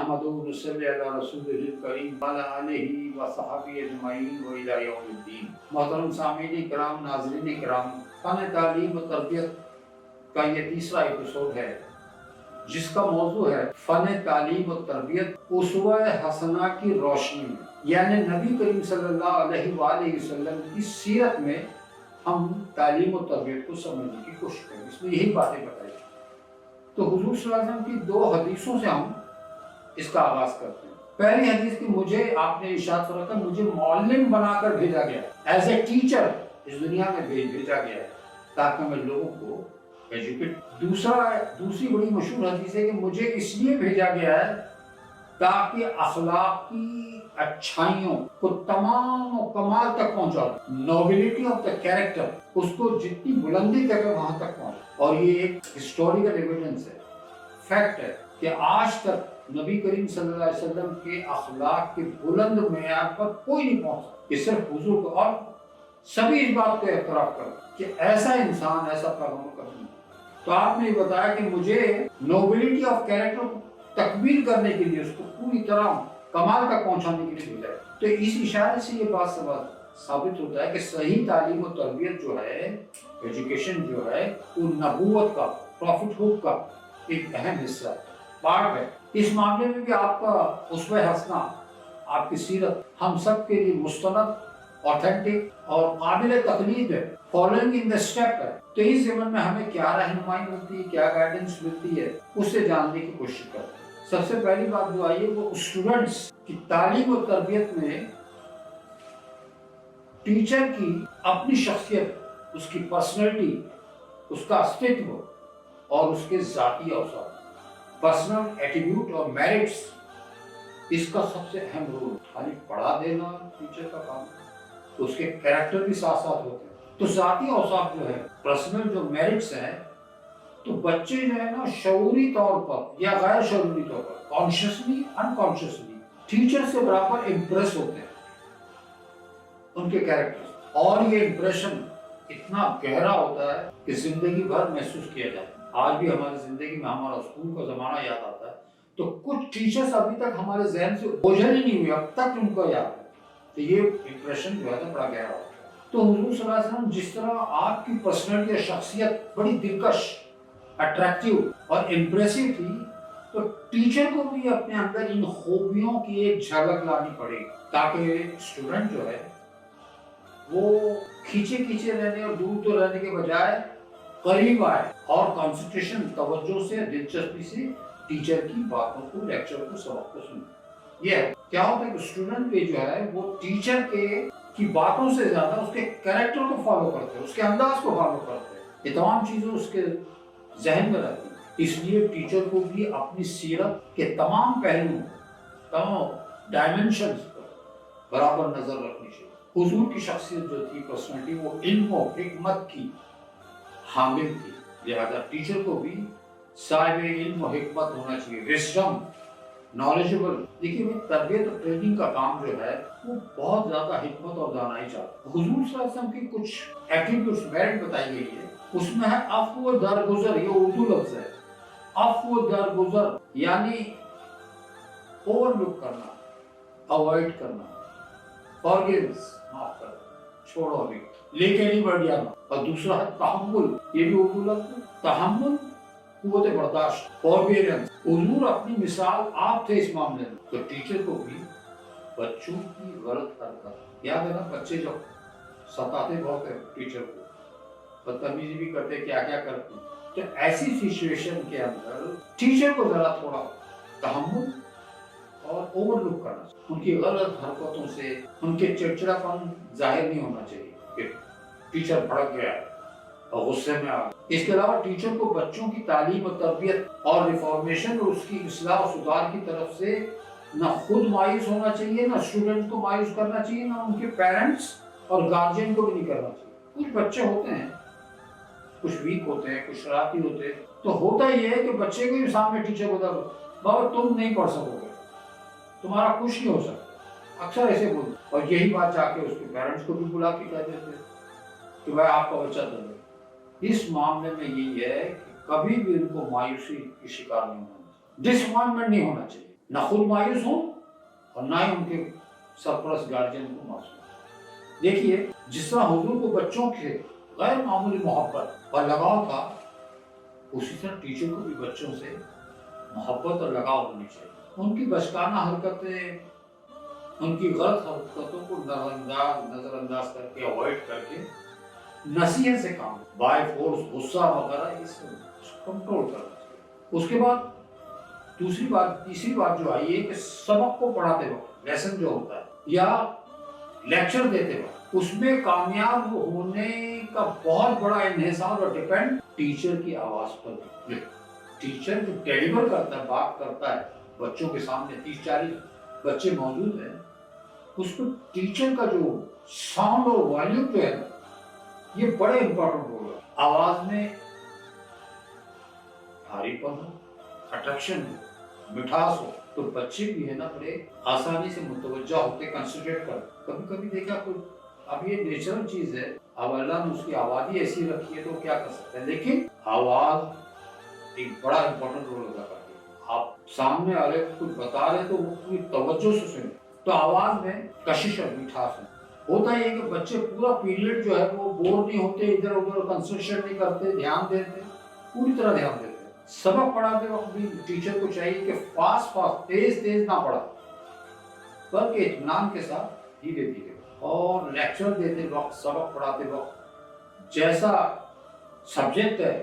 नहमदुहु व नसल्ली अला रसूलिहिल करीम व अला आलिहि व सहाबिहि अजमईन व इला यौमिद्दीन। मोहतरम सामीन किराम, नाज़रीन किराम, फ़न तालीम व तरबियत का ये तीसरा एपिसोड है जिसका मौजू है फ़न तालीम व तरबियत उसवा हसना की रोशनी में, यानी नबी करीम सल्लल्लाहु अलैहि वसल्लम की सीरत में हम तालीम और तरबियत को समझने की कोशिश करें। इसमें यही बातें बताई। तो हुजूर सल्लल्लाहु अलैहि वसल्लम की 2 हदीसों से हम इसका आगाज करते हैं। पहली हदीस की मुझे आपने इरशाद फरमाया, मुझे मौल्लिम बनाकर भेजा गया, एज ए टीचर इस दुनिया में भेजा गया है ताकि मैं लोगों को एजुकेट। दूसरी बड़ी मशहूर हदीस है कि मुझे इसलिए भेजा गया है ताकि अखलाकी अच्छाइयों को तमाम कमाल तक पहुंचा, नोबिलिटी ऑफ द कैरेक्टर उसको जितनी बुलंदी तक है वहां तक पहुंचे। और ये एक हिस्टोरिकल एविडेंस है, फैक्ट है कि आज तक नबी करीम सल्लल्लाहु अलैहि वसल्लम के अखलाक के बुलंद मेयार पर कोई नहीं पहुंचा। ये सिर्फ हुजूर को, और सभी इस बात को एतराफ कर कि ऐसा इंसान, ऐसा पैगंबर कभी नहीं। तो आपने बताया कि मुझे नोबिलिटी ऑफ कैरेक्टर को तकमील करने के लिए, उसको पूरी तरह कमाल तक पहुंचाने के लिए भेजा है। तो इस इशारे से ये बात साबित होता है कि सही तालीम और तरबियत जो है, एजुकेशन जो है, वो नबूवत का, प्रॉफिटहुड का एक अहम हिस्सा पार्ट है। इस मामले में भी आपका उसवे हसना, आपकी सीरत हम सब के लिए मुस्तनद, ऑथेंटिक और काबिल तकलीद है, फॉलोइंग इन द स्टेप है। तो इस ज़मन में हमें क्या रहनुमाई मिलती है, क्या गाइडेंस मिलती है, उससे जानने की कोशिश करते हैं। सबसे पहली बात जो आई है वो स्टूडेंट्स की तालीम और तरबियत में टीचर की अपनी शख्सियत, उसकी पर्सनैलिटी, उसका अस्तित्व और उसके ज़ाती औसाफ, पर्सनल एट्रीब्यूट और मेरिट्स, इसका सबसे अहम रोल। खाली पढ़ा देना टीचर का काम, उसके कैरेक्टर भी साथ साथ होते हैं। तो ज़ाती औसाफ जो है, पर्सनल जो मेरिट्स हैं, तो बच्चे जो है ना शऊरी तौर पर या गैर शऊरी तौर पर, कॉन्शियसली अनकॉन्शियसली टीचर से बराबर इम्प्रेस होते हैं उनके कैरेक्टर, और ये इम्प्रेशन इतना गहरा होता है कि जिंदगी भर महसूस किया जाता है। आज भी हमारी जिंदगी में हमारा स्कूल का जमाना याद आता है, तो कुछ टीचर्स अभी तक हमारे जहन से ओझल ही नहीं हुए, अब तक उनको याद है। तो ये इम्प्रेशन जो है ना बड़ा गहरा होता है। तो हुजूर सल्लल्लाहु अलैहि वसल्लम जिस तरह आपकी पर्सनैलिटी या शख्सियत बड़ी दिलकश, अट्रैक्टिव और इम्प्रेसिव थी, तो टीचर को भी अपने अंदर इन खूबियों की एक झलक लानी पड़ेगी ताकि स्टूडेंट जो है वो खींचे रहने और दूर रहने के बजाय करीब आए और कंसंट्रेशन, तवज्जो से, दिलचस्पी से टीचर की बातों को, लेक्चर को, सबक को सुने। ये क्या होता है कि स्टूडेंट पे जो है वो टीचर की बातों से ज्यादा उसके कैरेक्टर को फॉलो करते हैं, उसके अंदाज को फॉलो करते हैं। ये तमाम चीजें उसके जहन में रहती हैं। इसलिए टीचर को भी अपनी सीरत के तमाम पहलुओं, तमाम डायमेंशंस पर बराबर नजर रखनी चाहिए। हुजूर की शख्सियत जो थी, पर्सनैलिटी, वो इल्म और हिकमत की हामिल थी, लिहाजा टीचर को भी साहिब इल्म और हिकमत होना चाहिए, विजडम, नॉलेजेबल। देखिए तरबियत और ट्रेनिंग का काम जो है वो बहुत ज्यादा हिकमत और दानाई चाहता है। हुजूर सल्लल्लाहु अलैहि वसल्लम की कुछ एट्रीब्यूट्स, मेरिट बताई गई है, उसमें है अफ़्व व दरगुज़र। ये उर्दू लफ्ज है, अफ़्व व दरगुज़र, यानी ओवरलुक करना, अवॉइड करना, फॉरगिव्स, माफ कर, छोड़ो अभी, लेके नहीं बढ़ जाना। और दूसरा है तहम्मुल, ये भी उर्दू लफ्ज है, तहम्मुल, कुव्वत बर्दाश्त, फॉरबियरेंस। हुजूर अपनी मिसाल आप थे इस मामले में। तो टीचर को भी बच्चों की गलत हरकत, याद है ना, बच्चे जब सताते बहुत है टीचर को, बदतमीजी भी करते, क्या क्या करते, तो ऐसी सिचुएशन के अंदर टीचर को जरा थोड़ा तहम्मुल और ओवरलुक करना, उनकी गलत हरकतों से उनके चिड़चिड़ापन जाहिर नहीं होना चाहिए कि टीचर भड़क गया और गुस्से में आ गया। इसके अलावा टीचर को बच्चों की तालीम और तरबियत और रिफॉर्मेशन और उसकी इस्लाह और सुधार की तरफ से ना खुद मायूस होना चाहिए, ना स्टूडेंट को मायूस करना चाहिए, ना उनके पेरेंट्स और गार्जियन को भी नहीं करना चाहिए। कुछ बच्चे होते हैं, कुछ वीक होते हैं, कुछ शरारती होते हैं, तो होता ये है कि बच्चे को भी सामने टीचर को दो, बाबा तुम नहीं पढ़ सकोगे, तुम्हारा कुछ नहीं हो सकता, अक्सर ऐसे बोलते। और यही बात जाके उसके पेरेंट्स को भी बुला के कह देते कि भाई आपका बच्चा दो। इस मामले में यही है कि कभी भी उनको मायूसी की शिकार नहीं होना चाहिए, डिसअपॉइंटमेंट नहीं होना चाहिए। نہ خود مایوس ہوں اور نہ ہی ان کے سرپرست گارجین کو مایوس ہوں۔ دیکھیے جس طرح حضور کو بچوں کے غیر معمولی محبت اور لگاؤ تھا، اسی طرح ٹیچر کو بھی بچوں سے محبت اور لگاؤ ہونی چاہیے۔ ان کی بچکانہ حرکتیں، ان کی غلط حرکتوں کو نظر انداز کر کے، اوائڈ کر کے نصیحت سے کام، بائی فورس غصہ وغیرہ اس کو کنٹرول کرنا چاہیے۔ اس کے بعد تیسری بات جو آئی ہے کہ سبق کو پڑھاتے وقت، لیسن جو ہوتا ہے یا لیکچر دیتے وقت، اس میں کامیاب ہونے کا بہت بڑا انحصار اور ڈیپینڈ ٹیچر کی آواز پر ہے۔ ٹیچر جو ڈیلیور کرتا ہے، بات کرتا ہے بچوں کے سامنے، 30-40 بچے موجود ہیں، اس میں ٹیچر کا جو ساؤنڈ اور والیوم جو ہے نا، یہ بڑے امپورٹنٹ رول ہے۔ آواز میں بھاری پن ہو، اٹریکشن ہو، مٹھاس ہو، تو بچے بھی ہے نا بڑے آسانی سے متوجہ ہوتے، کنسنٹریٹ کرتے۔ کبھی کبھی دیکھا کوئی، اب یہ نیچرل چیز ہے، اب اللہ نے اس کی آواز ہی ایسی رکھی ہے تو کیا کر سکتے ہیں، لیکن آواز ایک بڑا امپورٹنٹ رول ادا کرتی ہے۔ آپ سامنے آ رہے کچھ بتا رہے تو وہ پوری توجہ سے سنیں، تو آواز میں کشش اور مٹھاس ہوتا یہ کہ بچے پورا پیریڈ جو ہے وہ بور نہیں ہوتے، ادھر ادھر کنسنٹریشن نہیں کرتے، دھیان دیتے، پوری طرح دھیان دیتے۔ سبق پڑھاتے وقت بھی ٹیچر کو چاہیے کہ فاسٹ تیز نہ پڑھا، بلکہ اطمینان کے ساتھ دھیرے دھیرے، اور لیکچر دیتے وقت، سبق پڑھاتے وقت جیسا سبجیکٹ ہے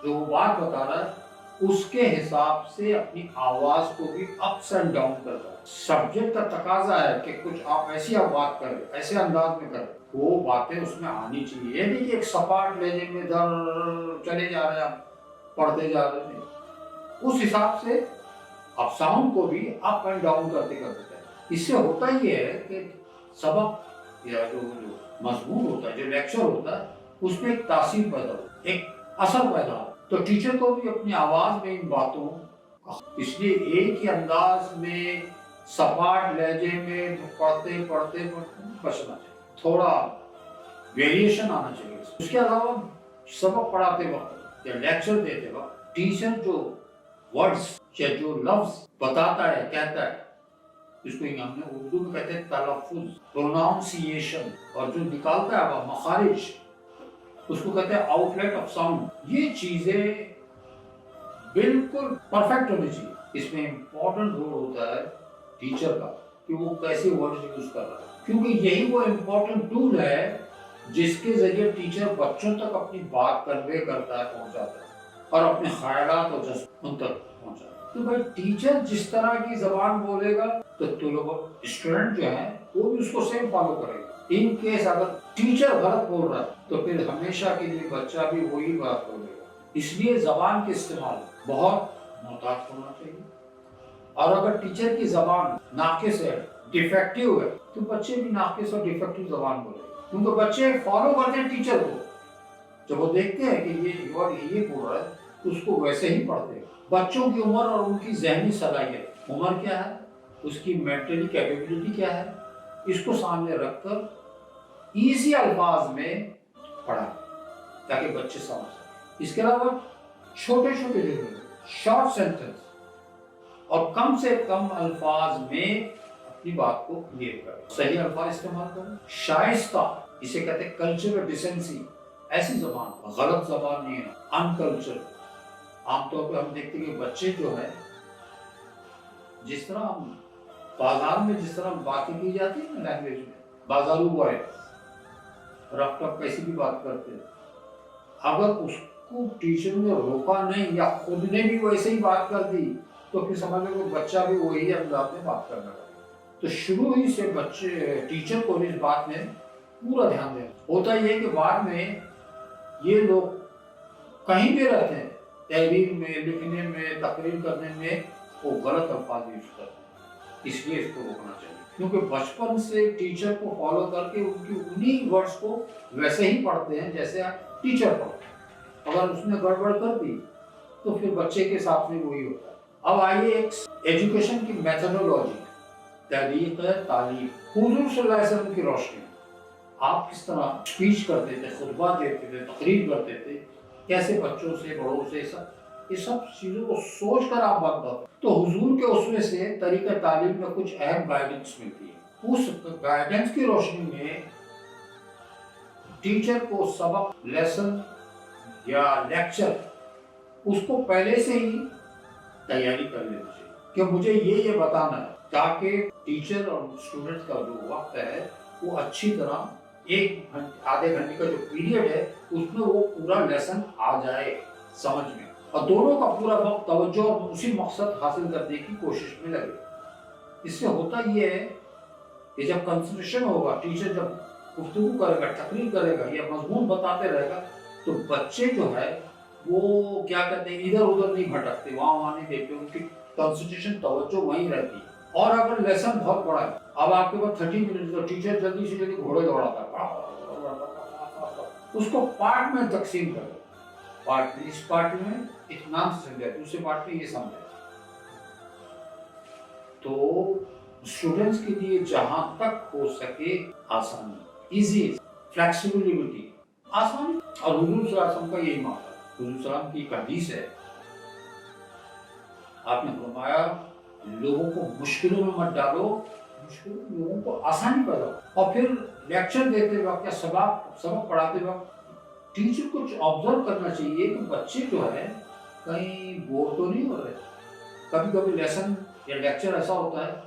جو وہ بات بتا رہا ہے، اس کے حساب سے اپنی آواز کو بھی اپس اینڈ ڈاؤن کرتا ہے۔ سبجیکٹ کا تقاضا ہے کہ کچھ آپ ایسی بات کریں، ایسے انداز میں کریں، وہ باتیں اس میں آنی چاہیے۔ یہ نہیں کہ ایک سپاٹ لینے میں چلے جا رہے ہیں، پڑھتے جا رہے ہیں، اس حساب سے آپ ساؤنڈ کو بھی اپ اینڈ ڈاؤن کرتے کرتے ہیں۔ اس سے ہوتا یہ ہے کہ سبق یا جو مضمون ہوتا ہے، جو لیکچر ہوتا ہے، اس میں ایک تاثیر پیدا ہوتی ہے، ایک اثر پیدا ہوتا ہے۔ تو ٹیچر کو بھی اپنی آواز میں ان باتوں، اس لیے ایک ہی انداز میں سپاٹ لہجے میں پڑھتے بچنا چاہیے، تھوڑا ویریشن آنا چاہیے۔ اس کے علاوہ سبق پڑھاتے وقت یا لیکچر دیتے وقت ٹیچر جو ورڈز یا جو لفظ بتاتا ہے، کہتا ہے، اس کو ہم نے اردو میں کہتے ہیں تلفظ، پروناؤنسیشن، اور جو نکالتا ہے وہ مخارج، اس کو کہتے ہیں آؤٹ لیٹ آف ساؤنڈ۔ یہ چیزیں بالکل پرفیکٹ ہونی چاہیے۔ اس میں امپورٹنٹ رول ہوتا ہے ٹیچر کا کہ وہ کیسے ورڈز یوز کر رہا ہے، کیونکہ یہی وہ امپورٹنٹ ٹول ہے جس کے ذریعے ٹیچر بچوں تک اپنی بات کنوے کرتا ہے، پہنچاتا ہے، اور اپنے خیالات اور جذبات ان تک پہنچاتا ہے۔ تو بھائی ٹیچر جس طرح کی زبان بولے گا تو اسٹوڈنٹ جو ہیں وہ بھی اس کو سیم فالو کرے گا۔ ان کیس اگر ٹیچر غلط بول رہا ہے تو پھر ہمیشہ کے لیے بچہ بھی وہی بات بولے گا۔ اس لیے زبان کے استعمال بہت محتاط ہونا چاہیے، اور اگر ٹیچر کی زبان ناقص ہے، ڈیفیکٹیو ہے، تو بچے بھی ناقص اور ڈیفیکٹیو زبان بولے گا، کیونکہ بچے فالو کرتے ہیں ٹیچر کو۔ جب وہ دیکھتے ہیں کہ یہ بول رہا ہے تو اس کو ویسے ہی پڑھتے ہیں۔ بچوں کی عمر اور ان کی ذہنی صلاحیت، عمر کیا ہے، اس کی مینٹلی کیپیبلٹی کیا ہے، اس کو سامنے رکھ کر ایزی الفاظ میں پڑھائیں تاکہ بچے سمجھ سکیں۔ اس کے علاوہ چھوٹے جو شارٹ سینٹنس اور کم سے کم الفاظ میں اپنی بات کو کلیئر کریں، صحیح الفاظ استعمال کریں، شائستہ، اسے کہتے ہیں کلچر اور ڈیسنسی، ایسی زبان، غلط زبان نہیں ہے، ان کلچر۔ عام طور پہ ہم دیکھتے ہیں کہ بچے جو ہے، جس طرح ہم بازار میں جس طرح باتیں کی جاتی ہے نا لینگویج میں، بازارو بوائے رف ٹف کیسی بھی بات کرتے ہیں، اگر اس کو ٹیچر نے روکا نہیں یا خود نے بھی ویسے ہی بات کر دی تو پھر سمجھ لو کہ بچہ بھی وہی انداز میں بات کرنا لگے۔ تو شروع ہی سے بچے ٹیچر کو اس بات میں پورا دھیان دینا ہوتا ہے۔ یہ کہ بعد میں یہ لوگ کہیں بھی رہتے ہیں، تحریر میں، لکھنے میں، تقریر کرنے میں وہ غلط الفاظ یوز کرتے ہیں، اس لیے اس کو روکنا چاہیے، کیونکہ بچپن سے ٹیچر کو فالو کر کے ان کی انہی ورڈز کو ویسے ہی پڑھتے ہیں جیسے ٹیچر پڑھتے ہیں۔ اگر اس نے گڑبڑ کر دی تو پھر بچے کے ساتھ میں وہی ہوتا ہے۔ اب آئیے ایک ایجوکیشن کی میتھڈولوجی، طریق تعلیم، حضور صلی اللہ علیہ وسلم کی روشنی آپ کس طرح اسپیچ کرتے تھے، خطبہ دیتے تھے، تقریر کرتے تھے، کیسے بچوں سے، بڑوں سے، سب ये सब चीज़ों को सोच कर आप बात करते। तो हुजूर के उसमें से तरीका तालीम में कुछ अहम गाइडेंस मिलती है। उस गाइडेंस की रोशनी में टीचर को सबक, लेसन या लेक्चर उसको पहले से ही तैयारी कर लेनी चाहिए कि मुझे ये बताना है, ताकि टीचर और स्टूडेंट का जो वक्त है वो अच्छी तरह एक आधे घंटे का जो पीरियड है उसमें वो पूरा लेसन आ जाए समझ में, और दोनों का पूरा वक्त तवज्जो और उसी मकसद हासिल करने की कोशिश में लगे। इससे होता ये है कि जब कंसंट्रेशन होगा, टीचर जब गुफ्तगू करेगा, तकरीर करेगा या मजमून बताते रहेगा, तो बच्चे जो है वो क्या कहते हैं, इधर उधर नहीं भटकते, वहाँ नहीं देखते, उनकी कंसंट्रेशन तवज्जो वहीं रहती है। और अगर लेसन बहुत बड़ा है, अब आपके पास 30 मिनट, तो टीचर जल्दी से जल्दी घोड़े दौड़ाता है, उसको पार्ट में तकसीम करो। पार्ट में, इस पार्ट में इत्मीनान से समझाए, दूसरे पार्ट में ये समझाए। तो स्टूडेंट्स के लिए जहां तक हो सके आसानी, इजी, फ्लेक्सिबिलिटी, आसानी। और हुजूर सल्लल्लाहु अलैहि वसल्लम का यही मामला है। हुजूर सल्लल्लाहु की एक हदीस है, आपने फरमाया लोगों को मुश्किलों में मत डालो, मुश्किलों में लोगों को आसानी पैदा हो। और फिर लेक्चर देते वक्त या सबक पढ़ाते वक्त टीचर कुछ ऑब्जर्व करना चाहिए कि बच्चे जो है कहीं बोर तो नहीं हो रहे। कभी कभी लेसन या लेक्चर ऐसा होता है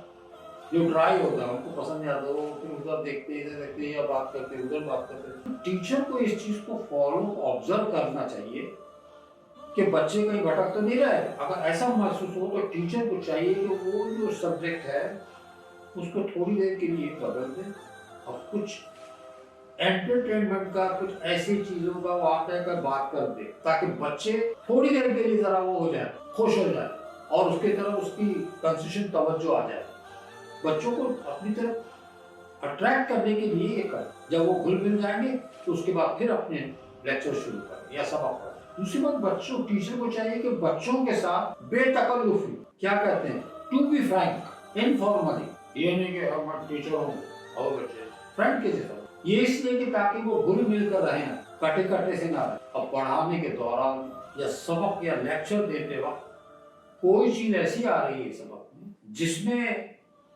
जो ड्राई होता है, उनको पसंद नहीं आता, वो फिर उधर देखते इधर देखते, या बात करते उधर बात करते। टीचर को इस चीज़ को फॉलो ऑब्जर्व करना चाहिए कि बच्चे कहीं भटक तो नहीं रहे। अगर ऐसा महसूस हो तो टीचर को चाहिए कि वो जो सब्जेक्ट है उसको थोड़ी देर के लिए बदल दे और कुछ एंटरटेनमेंट का, कुछ ऐसी चीज़ों का वाक़या का बात कर दे, ताकि बच्चे थोड़ी देर के लिए ज़रा वो हो जाए, खुश हो जाए और उसकी तरफ उसकी कंसंट्रेशन तवज्जो आ जाए। बच्चों को अपनी तरफ अट्रैक्ट करने के लिए ये कर, जब वो घुल मिल जाएंगे तो उसके बाद फिर अपने लेक्चर शुरू करें या सबक पढ़ें। दूसरी बात, बच्चों, टीचर को चाहिए कि बच्चों के साथ बेतकल्लुफी, क्या कहते हैं, टू बी फ्रैंक, इनफॉर्मली, ये नहीं कि हम टीचर हूँ और बच्चे फ्रेंड के जैसा, ये इसलिए कि ताकि वो घुल मिल कर रहें, कटे कटे से ना रहे। और पढ़ाने के दौरान या सबक या लेक्चर देते वक्त कोई चीज ऐसी आ रही है सबक में जिसमें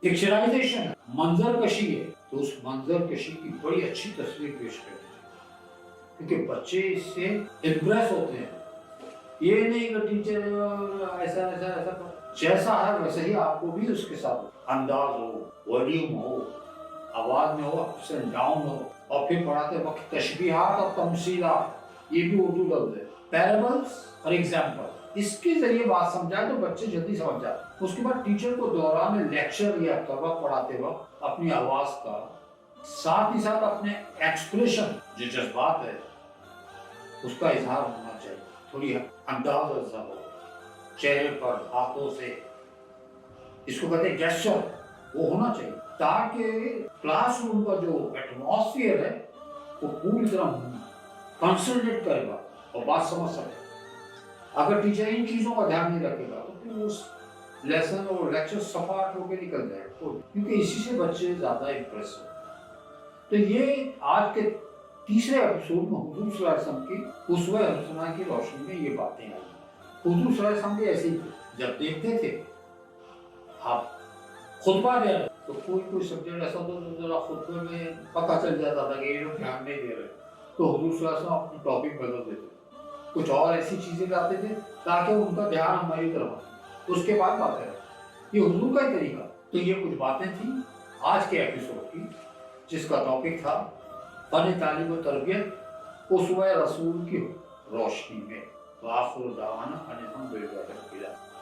पिक्चराइजेशन है, मंजर कशी है, तो उस मंजर कशी की बड़ी अच्छी तस्वीर पेश कर दीजिए, क्योंकि बच्चे इससे इम्प्रेस होते हैं। ये नहीं कि टीचर ऐसा ऐसा ऐसा, जैसा है वैसे ही आपको भी उसके साथ अंदाज हो, वॉल्यूम हो, आवाज में हो, अप्स एंड डाउन हो। और फिर पढ़ाते वक्त तशबीहात और तमसीलात, ये भी उर्दू लफ्ज है, पैराबल्स और एग्जाम्पल, इसके जरिए बात समझाए तो बच्चे जल्दी समझ जाते। उसके बाद टीचर को दौरान लेक्चर या सबक पढ़ाते वक्त अपनी आवाज का, साथ ही साथ अपने एक्सप्रेशन, जो जज्बात है उसका इजहार होना चाहिए, थोड़ी अंदाज हो, चेहरे पर, हाथों से, इसको कहते हैं गेस्चर, वो होना चाहिए, ताकि क्लासरूम का जो एटमॉस्फेयर है वो पूरी तरह कंसंट्रेट करेगा और बात समझ सके। अगर टीचर इन चीज़ों का ध्यान नहीं रखेगा तो फिर उस लेसन और लेक्चर सपाट होकर निकल जाएगा, क्योंकि इसी से बच्चे ज़्यादा इम्प्रेस हो। तो ये आज के तीसरे एपिसोड में हुजूर सल्लल्लाहु अलैहि वसल्लम की उसवे हसना की रोशनी में ये बातें आई। हुजूर सल्लल्लाहु अलैहि वसल्लम भी ऐसे ही थे, जब देखते थे आप खुतबा दे रहे तो कोई सब्जेक्ट ऐसा होता तो जरा खुतबे में पता चल जाता था कि ये लोग ध्यान नहीं दे रहे, तो हुजूर सल्लल्लाहु अलैहि वसल्लम अपनी टॉपिक बदल देते, कुछ और ऐसी चीजें लाते थे ताकि उनका ध्यान हमारी तरफ, उसके बाद बातें रहे। ये हुजूर का ही तरीका। तो ये कुछ बातें थी आज के एपिसोड की, जिसका टॉपिक था फन तालीम व तरबियत उसवे रसूल की रोशनी में। वाखिर दावाना अनिल हम्दुलिल्लाह।